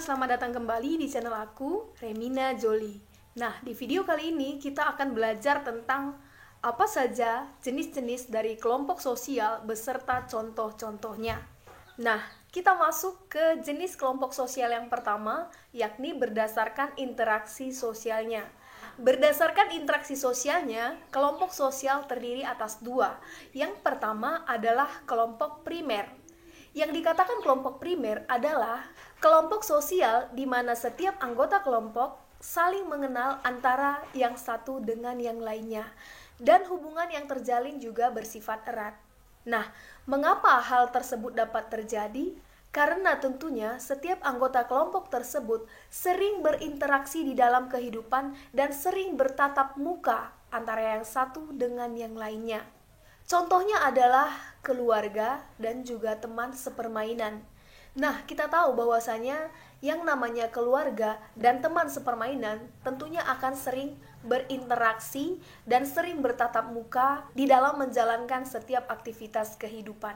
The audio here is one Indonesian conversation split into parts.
selamat datang kembali di channel aku, Remina Jolie. Nah, di video kali ini kita akan belajar tentang apa saja jenis-jenis dari kelompok sosial beserta contoh-contohnya. Nah, kita masuk ke jenis kelompok sosial yang pertama, yakni berdasarkan interaksi sosialnya. Berdasarkan interaksi sosialnya, kelompok sosial terdiri atas dua. Yang pertama adalah kelompok primer. Yang dikatakan kelompok primer adalah kelompok sosial di mana setiap anggota kelompok saling mengenal antara yang satu dengan yang lainnya, dan hubungan yang terjalin juga bersifat erat. Nah, mengapa hal tersebut dapat terjadi? Karena tentunya setiap anggota kelompok tersebut sering berinteraksi di dalam kehidupan dan sering bertatap muka antara yang satu dengan yang lainnya. Contohnya adalah keluarga dan juga teman sepermainan. Nah, kita tahu bahwasanya yang namanya keluarga dan teman sepermainan tentunya akan sering berinteraksi dan sering bertatap muka di dalam menjalankan setiap aktivitas kehidupan.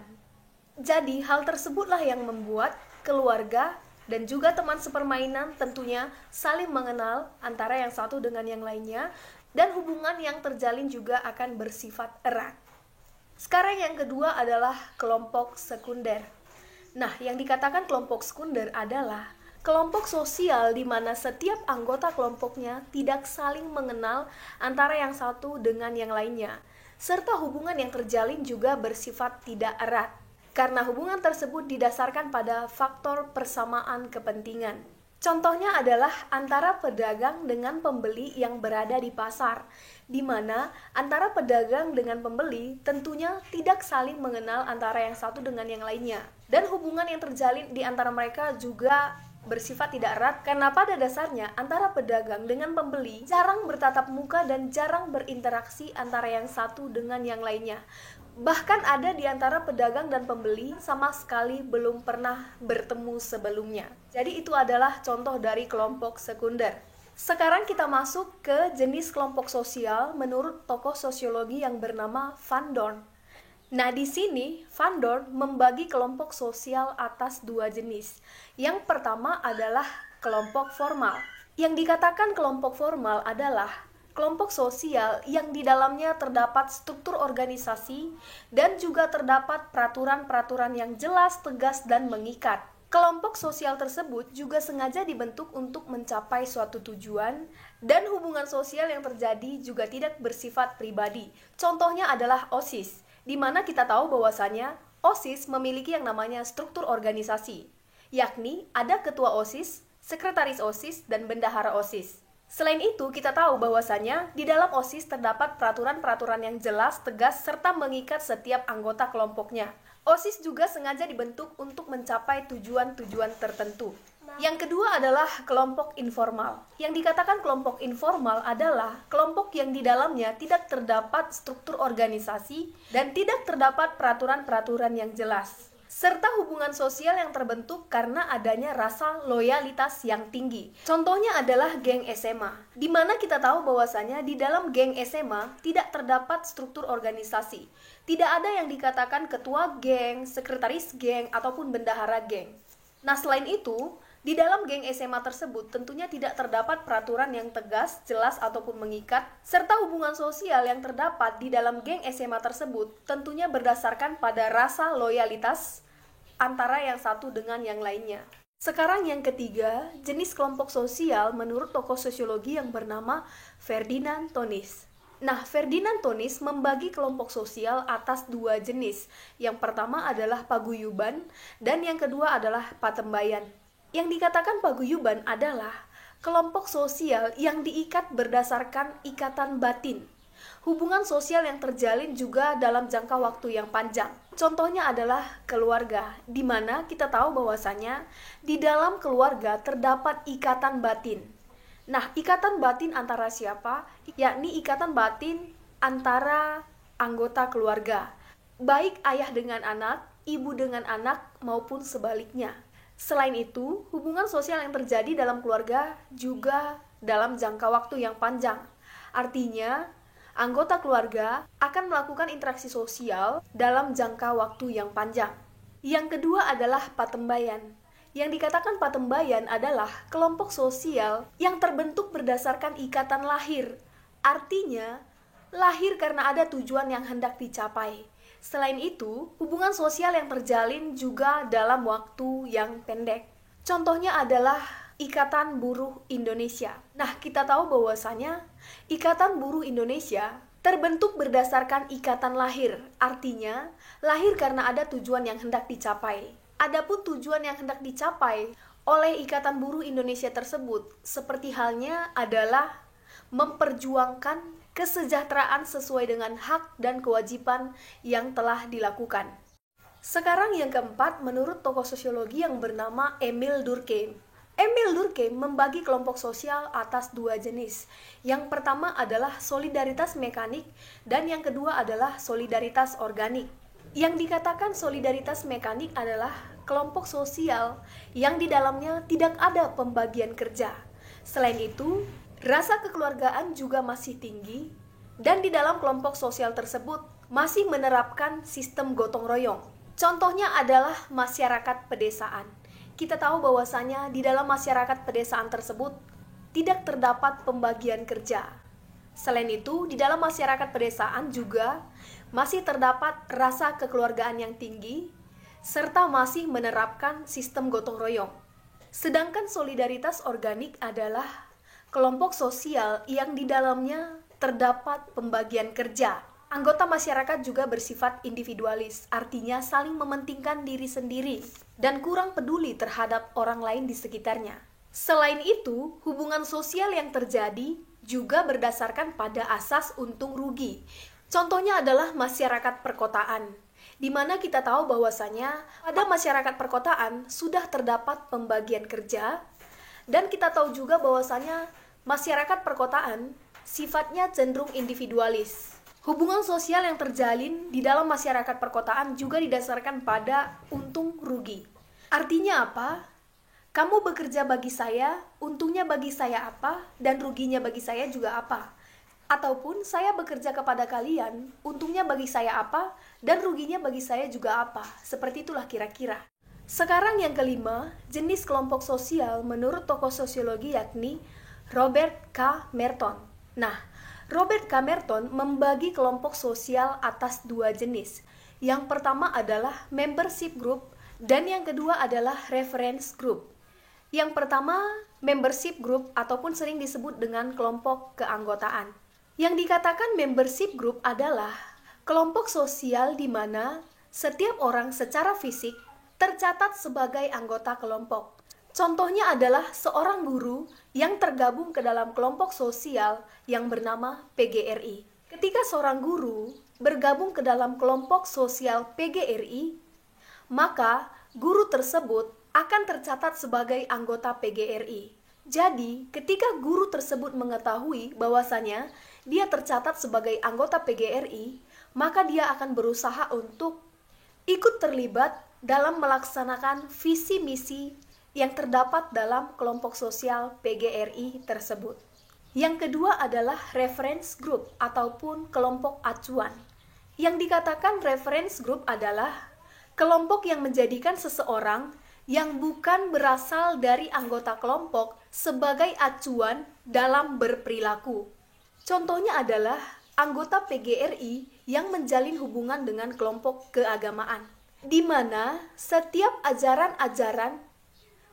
Jadi, hal tersebutlah yang membuat keluarga dan juga teman sepermainan tentunya saling mengenal antara yang satu dengan yang lainnya, dan hubungan yang terjalin juga akan bersifat erat. Sekarang yang kedua adalah kelompok sekunder. Nah, yang dikatakan kelompok sekunder adalah kelompok sosial di mana setiap anggota kelompoknya tidak saling mengenal antara yang satu dengan yang lainnya, serta hubungan yang terjalin juga bersifat tidak erat, karena hubungan tersebut didasarkan pada faktor persamaan kepentingan. Contohnya adalah antara pedagang dengan pembeli yang berada di pasar, di mana antara pedagang dengan pembeli tentunya tidak saling mengenal antara yang satu dengan yang lainnya. Dan hubungan yang terjalin di antara mereka juga bersifat tidak erat, karena pada dasarnya antara pedagang dengan pembeli jarang bertatap muka dan jarang berinteraksi antara yang satu dengan yang lainnya. Bahkan ada di antara pedagang dan pembeli sama sekali belum pernah bertemu sebelumnya. Jadi itu adalah contoh dari kelompok sekunder. Sekarang kita masuk ke jenis kelompok sosial menurut tokoh sosiologi yang bernama Van Dorn. Nah, di sini Van Dorn membagi kelompok sosial atas dua jenis. Yang pertama adalah kelompok formal. Yang dikatakan kelompok formal adalah kelompok sosial yang di dalamnya terdapat struktur organisasi dan juga terdapat peraturan-peraturan yang jelas, tegas, dan mengikat. Kelompok sosial tersebut juga sengaja dibentuk untuk mencapai suatu tujuan, dan hubungan sosial yang terjadi juga tidak bersifat pribadi. Contohnya adalah OSIS, di mana kita tahu bahwasanya OSIS memiliki yang namanya struktur organisasi, yakni ada ketua OSIS, sekretaris OSIS, dan bendahara OSIS. Selain itu, kita tahu bahwasanya di dalam OSIS terdapat peraturan-peraturan yang jelas, tegas, serta mengikat setiap anggota kelompoknya. OSIS juga sengaja dibentuk untuk mencapai tujuan-tujuan tertentu. Yang kedua adalah kelompok informal. Yang dikatakan kelompok informal adalah kelompok yang di dalamnya tidak terdapat struktur organisasi dan tidak terdapat peraturan-peraturan yang jelas, serta hubungan sosial yang terbentuk karena adanya rasa loyalitas yang tinggi. Contohnya adalah geng SMA, di mana kita tahu bahwasanya di dalam geng SMA tidak terdapat struktur organisasi. Tidak ada yang dikatakan ketua geng, sekretaris geng, ataupun bendahara geng. Nah, selain itu, di dalam geng SMA tersebut tentunya tidak terdapat peraturan yang tegas, jelas, ataupun mengikat, serta hubungan sosial yang terdapat di dalam geng SMA tersebut tentunya berdasarkan pada rasa loyalitas antara yang satu dengan yang lainnya. Sekarang yang ketiga, jenis kelompok sosial menurut tokoh sosiologi yang bernama Ferdinand Tönnies. Nah, Ferdinand Tönnies membagi kelompok sosial atas dua jenis. Yang pertama adalah paguyuban dan yang kedua adalah patembayan. Yang dikatakan paguyuban adalah kelompok sosial yang diikat berdasarkan ikatan batin. Hubungan sosial yang terjalin juga dalam jangka waktu yang panjang. Contohnya adalah keluarga, di mana kita tahu bahwasanya di dalam keluarga terdapat ikatan batin. Nah, ikatan batin antara siapa? Yakni ikatan batin antara anggota keluarga, baik ayah dengan anak, ibu dengan anak, maupun sebaliknya. Selain itu, hubungan sosial yang terjadi dalam keluarga juga dalam jangka waktu yang panjang. Artinya, anggota keluarga akan melakukan interaksi sosial dalam jangka waktu yang panjang. Yang kedua adalah patembayan. Yang dikatakan patembayan adalah kelompok sosial yang terbentuk berdasarkan ikatan lahir. Artinya, lahir karena ada tujuan yang hendak dicapai. Selain itu, hubungan sosial yang terjalin juga dalam waktu yang pendek. Contohnya adalah Ikatan Buruh Indonesia. Nah, kita tahu bahwasanya Ikatan Buruh Indonesia terbentuk berdasarkan ikatan lahir. Artinya, lahir karena ada tujuan yang hendak dicapai. Adapun tujuan yang hendak dicapai oleh Ikatan Buruh Indonesia tersebut, seperti halnya adalah memperjuangkan kesejahteraan sesuai dengan hak dan kewajiban yang telah dilakukan. Sekarang yang keempat, menurut tokoh sosiologi yang bernama Emil Durkheim. Emil Durkheim membagi kelompok sosial atas dua jenis. Yang pertama adalah solidaritas mekanik dan yang kedua adalah solidaritas organik. Yang dikatakan solidaritas mekanik adalah kelompok sosial yang di dalamnya tidak ada pembagian kerja. Selain itu, rasa kekeluargaan juga masih tinggi dan di dalam kelompok sosial tersebut masih menerapkan sistem gotong royong. Contohnya adalah masyarakat pedesaan. Kita tahu bahwasanya di dalam masyarakat pedesaan tersebut tidak terdapat pembagian kerja. Selain itu, di dalam masyarakat pedesaan juga masih terdapat rasa kekeluargaan yang tinggi serta masih menerapkan sistem gotong royong. Sedangkan solidaritas organik adalah kelompok sosial yang di dalamnya terdapat pembagian kerja. Anggota masyarakat juga bersifat individualis, artinya saling mementingkan diri sendiri dan kurang peduli terhadap orang lain di sekitarnya. Selain itu, hubungan sosial yang terjadi juga berdasarkan pada asas untung rugi. Contohnya adalah masyarakat perkotaan, di mana kita tahu bahwasanya pada masyarakat perkotaan sudah terdapat pembagian kerja, dan kita tahu juga bahwasanya masyarakat perkotaan sifatnya cenderung individualis. Hubungan sosial yang terjalin di dalam masyarakat perkotaan juga didasarkan pada untung rugi. Artinya apa? Kamu bekerja bagi saya, untungnya bagi saya apa, dan ruginya bagi saya juga apa. Ataupun saya bekerja kepada kalian, untungnya bagi saya apa, dan ruginya bagi saya juga apa. Seperti itulah kira-kira. Sekarang yang kelima, jenis kelompok sosial menurut tokoh sosiologi yakni Robert K. Merton. Nah, Robert K. Merton membagi kelompok sosial atas dua jenis. Yang pertama adalah membership group dan yang kedua adalah reference group. Yang pertama, membership group ataupun sering disebut dengan kelompok keanggotaan. Yang dikatakan membership group adalah kelompok sosial di mana setiap orang secara fisik tercatat sebagai anggota kelompok. Contohnya adalah seorang guru yang tergabung ke dalam kelompok sosial yang bernama PGRI. Ketika seorang guru bergabung ke dalam kelompok sosial PGRI, maka guru tersebut akan tercatat sebagai anggota PGRI. Jadi, ketika guru tersebut mengetahui bahwasanya dia tercatat sebagai anggota PGRI, maka dia akan berusaha untuk ikut terlibat dalam melaksanakan visi misi yang terdapat dalam kelompok sosial PGRI tersebut. Yang kedua adalah reference group ataupun kelompok acuan. Yang dikatakan reference group adalah kelompok yang menjadikan seseorang yang bukan berasal dari anggota kelompok sebagai acuan dalam berperilaku. Contohnya adalah anggota PGRI yang menjalin hubungan dengan kelompok keagamaan, di mana setiap ajaran-ajaran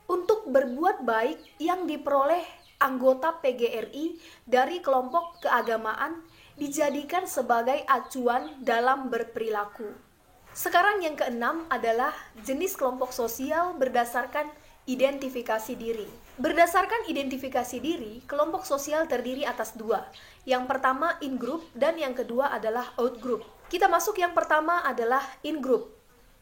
untuk berbuat baik yang diperoleh anggota PGRI dari kelompok keagamaan dijadikan sebagai acuan dalam berperilaku. Sekarang yang keenam adalah jenis kelompok sosial berdasarkan identifikasi diri. Berdasarkan identifikasi diri, kelompok sosial terdiri atas dua. Yang pertama in-group dan yang kedua adalah out-group. Kita masuk yang pertama adalah in-group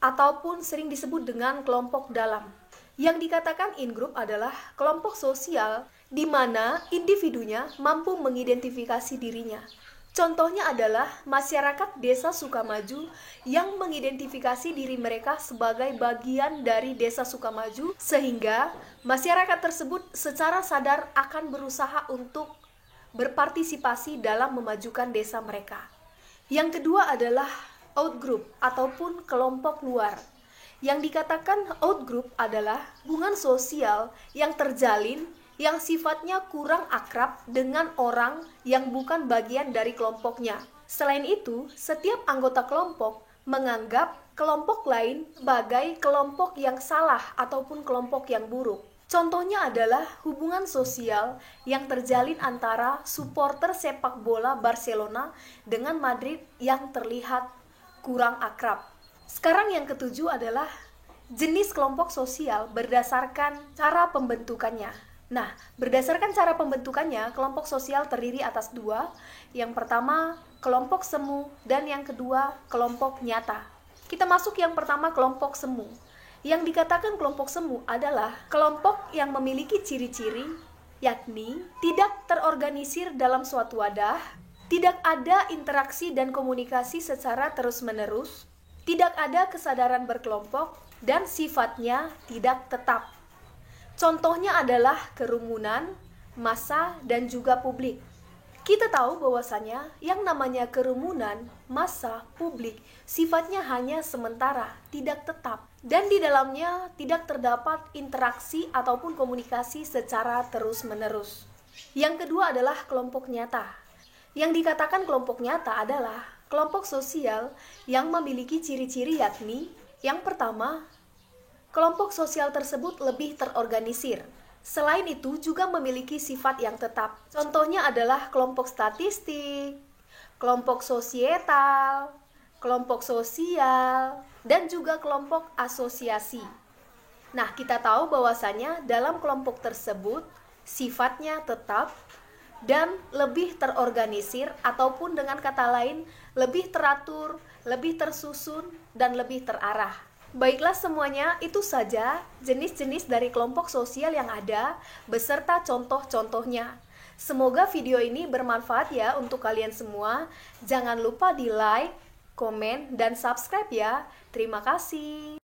ataupun sering disebut dengan kelompok dalam. Yang dikatakan in-group adalah kelompok sosial di mana individunya mampu mengidentifikasi dirinya. Contohnya adalah masyarakat Desa Sukamaju yang mengidentifikasi diri mereka sebagai bagian dari Desa Sukamaju, sehingga masyarakat tersebut secara sadar akan berusaha untuk berpartisipasi dalam memajukan desa mereka. Yang kedua adalah out group ataupun kelompok luar. Yang dikatakan outgroup adalah hubungan sosial yang terjalin yang sifatnya kurang akrab dengan orang yang bukan bagian dari kelompoknya. Selain itu, setiap anggota kelompok menganggap kelompok lain sebagai kelompok yang salah ataupun kelompok yang buruk. Contohnya adalah hubungan sosial yang terjalin antara supporter sepak bola Barcelona dengan Madrid yang terlihat kurang akrab. Sekarang yang ketujuh adalah jenis kelompok sosial berdasarkan cara pembentukannya. Nah, berdasarkan cara pembentukannya, kelompok sosial terdiri atas dua. Yang pertama, kelompok semu, dan yang kedua, kelompok nyata. Kita masuk yang pertama, kelompok semu. Yang dikatakan kelompok semu adalah kelompok yang memiliki ciri-ciri, yakni tidak terorganisir dalam suatu wadah, tidak ada interaksi dan komunikasi secara terus-menerus, tidak ada kesadaran berkelompok, dan sifatnya tidak tetap. Contohnya adalah kerumunan, massa, dan juga publik. Kita tahu bahwasanya yang namanya kerumunan, massa, publik sifatnya hanya sementara, tidak tetap. Dan di dalamnya tidak terdapat interaksi ataupun komunikasi secara terus-menerus. Yang kedua adalah kelompok nyata. Yang dikatakan kelompok nyata adalah kelompok sosial yang memiliki ciri-ciri yakni yang pertama, kelompok sosial tersebut lebih terorganisir. Selain itu juga memiliki sifat yang tetap. Contohnya adalah kelompok statistik, kelompok sosietal, kelompok sosial, dan juga kelompok asosiasi. Nah, kita tahu bahwasanya dalam kelompok tersebut sifatnya tetap dan lebih terorganisir ataupun dengan kata lain lebih teratur, lebih tersusun, dan lebih terarah. Baiklah semuanya, itu saja jenis-jenis dari kelompok sosial yang ada beserta contoh-contohnya. Semoga video ini bermanfaat ya untuk kalian semua. Jangan lupa di like, komen, dan subscribe ya. Terima kasih.